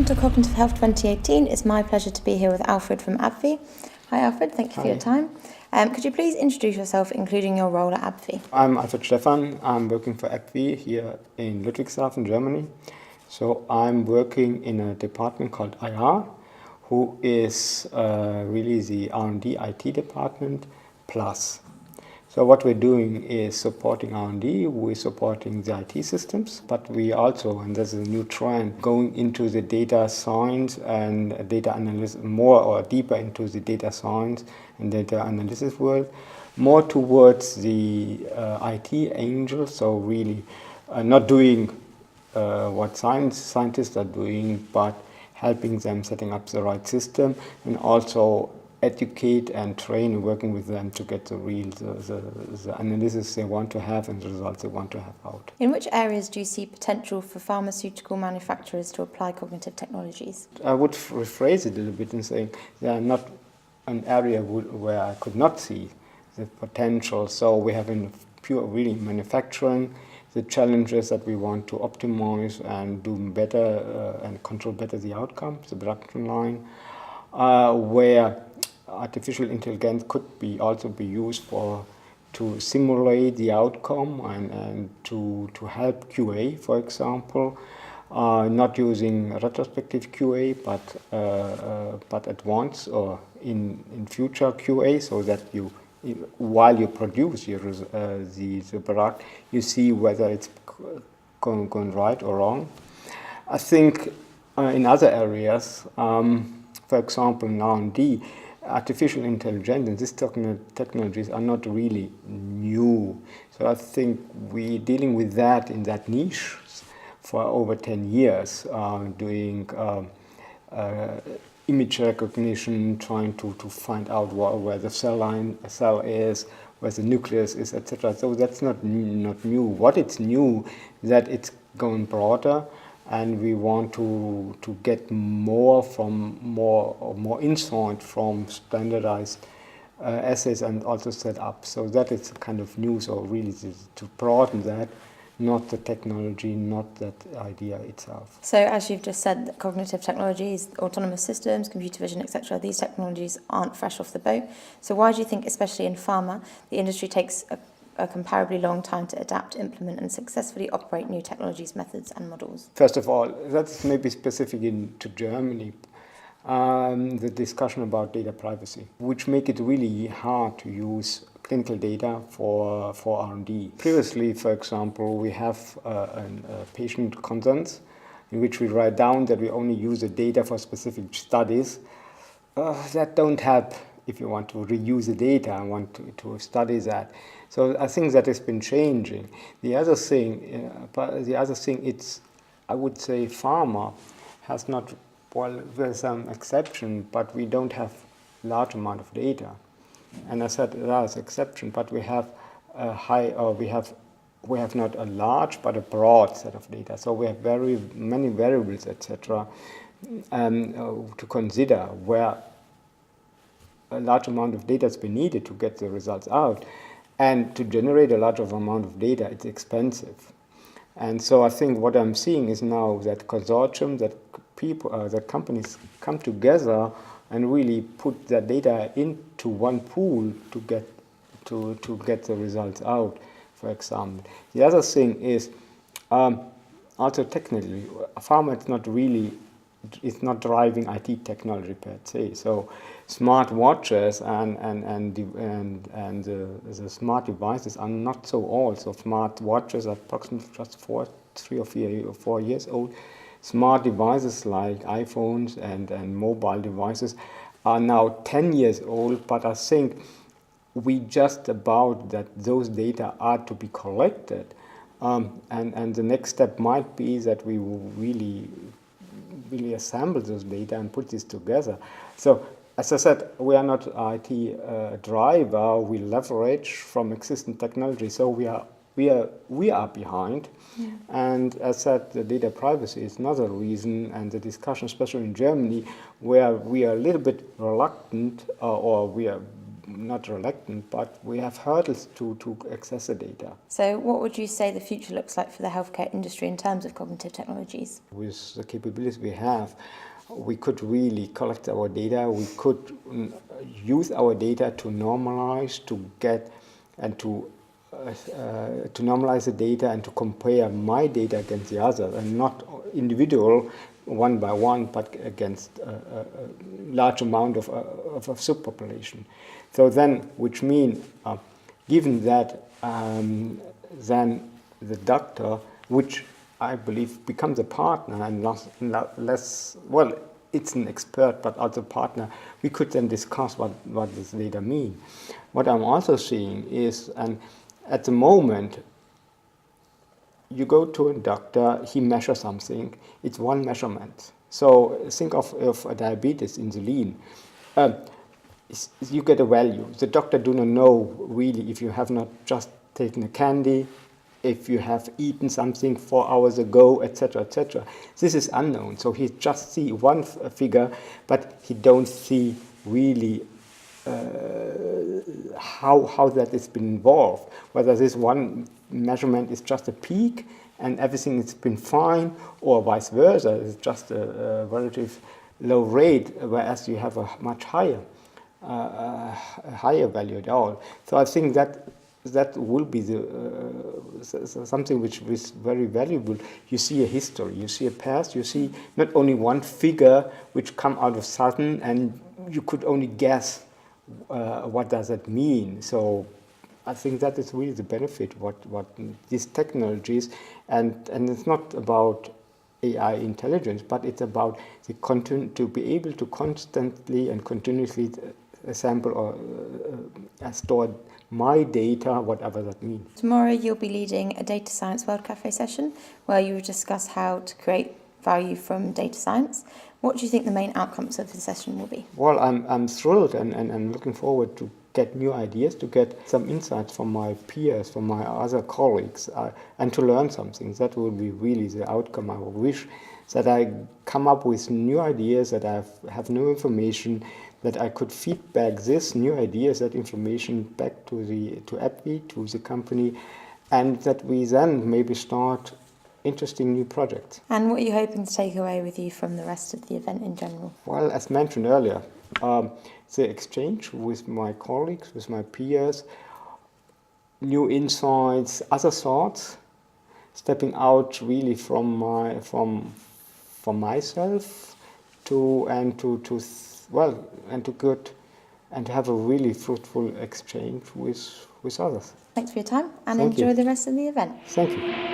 Welcome to Cognitive Health 2018. It's my pleasure to be here with Alfred from AbbVie. Hi Alfred, thank you for your time. Could you please introduce yourself, including your role at AbbVie? I'm Alfred Stefan. I'm working for AbbVie here in Ludwigshafen, Germany. So I'm working in a department called IR, who is really the R&D IT department plus. So what we're doing is supporting R&D, we're supporting the IT systems, but we also, and there's a new trend, going into the data science and data analysis, more or deeper into the data science and data analysis world, more towards the IT angel, so really not doing what scientists are doing, but helping them setting up the right system and also educate and train and working with them to get the analysis they want to have and the results they want to have out. In which areas do you see potential for pharmaceutical manufacturers to apply cognitive technologies? I would rephrase it a little bit and say they are not an area where I could not see the potential. So we have in pure really manufacturing the challenges that we want to optimize and do better and control better the outcomes, the production line, where artificial intelligence could also be used to simulate the outcome and to help QA, for example, not using retrospective QA, but advanced or in future QA, so that while you produce the product, you see whether it's going right or wrong. I think in other areas, for example, in R&D, artificial intelligence and these technologies are not really new. So I think we're dealing with that in that niche for over 10 years, doing image recognition, trying to find out where the cell is, where the nucleus is, etc. So that's not new. What it's new, that it's going broader, and we want to get more insight from standardized assays and also set up. So that is kind of new. So really to broaden that, not the technology, not that idea itself. So as you've just said, cognitive technologies, autonomous systems, computer vision, etc., these technologies aren't fresh off the boat. So why do you think, especially in pharma, the industry takes a comparably long time to adapt, implement and successfully operate new technologies, methods and models? First of all, that's maybe specific to Germany, the discussion about data privacy, which make it really hard to use clinical data for R&D. Previously, for example, we have a patient consents in which we write down that we only use the data for specific studies. That don't help if you want to reuse the data and want to study that. So I think that has been changing. The other thing, it's, I would say, pharma has not, well, there's some exception, but we don't have large amount of data. And I said there's exception, but we have we have not a large but a broad set of data. So we have very many variables, etc., to consider where a large amount of data has been needed to get the results out. And to generate a large amount of data, it's expensive. And so I think what I'm seeing is now that consortium, that that companies come together and really put their data into one pool to get the results out, for example. The other thing is also technically, pharma it's not driving IT technology per se. So smart watches and the smart devices are not so old. So smart watches are approximately just 3 or 4 years old. Smart devices like iPhones and mobile devices are now 10 years old, but I think we just about that those data are to be collected. And the next step might be that we will really assemble those data and put this together. So as I said, we are not IT driver. We leverage from existing technology. So we are behind. Yeah. And as I said, the data privacy is another reason, and the discussion, especially in Germany, where we are a little bit reluctant, or we are not reluctant, but we have hurdles to access the data. So what would you say the future looks like for the healthcare industry in terms of cognitive technologies? With the capabilities we have, we could really collect our data, we could use our data to normalize, to get and to normalize the data and to compare my data against the other, and not individual one by one, but against a large amount of subpopulation. So then, which means, given that, then the doctor, which I believe becomes a partner and less, well, it's an expert, but as a partner, we could then discuss what this data mean. What I'm also seeing is, and at the moment, you go to a doctor, he measures something, it's one measurement. So think of diabetes, insulin. You get a value. The doctor do not know really if you have not just taken a candy, if you have eaten something 4 hours ago, etc., etc. This is unknown. So he just see one figure, but he don't see really how that has been involved. Whether this one measurement is just a peak and everything has been fine, or vice versa, it's just a relative low rate, whereas you have a much higher value at all. So I think that will be something which is very valuable. You see a history, you see a past, you see not only one figure which come out of sudden and you could only guess what does that mean. So I think that is really the benefit what these technologies, and it's not about AI intelligence, but it's about the content to be able to constantly and continuously sample or store my data, whatever that means. Tomorrow you'll be leading a Data Science World Cafe session where you will discuss how to create value from data science. What do you think the main outcomes of the session will be? Well, I'm thrilled and looking forward to get new ideas, to get some insights from my peers, from my other colleagues, and to learn something. That will be really the outcome. I wish that I come up with new ideas, that I have new information, that I could feedback this new ideas, that information back to AbbVie, to the company, and that we then maybe start interesting new projects. And what are you hoping to take away with you from the rest of the event in general? Well, as mentioned earlier, the exchange with my colleagues, with my peers, new insights, other thoughts, stepping out really from myself to have a really fruitful exchange with others. Thanks for your time and enjoy the rest of the event. Thank you.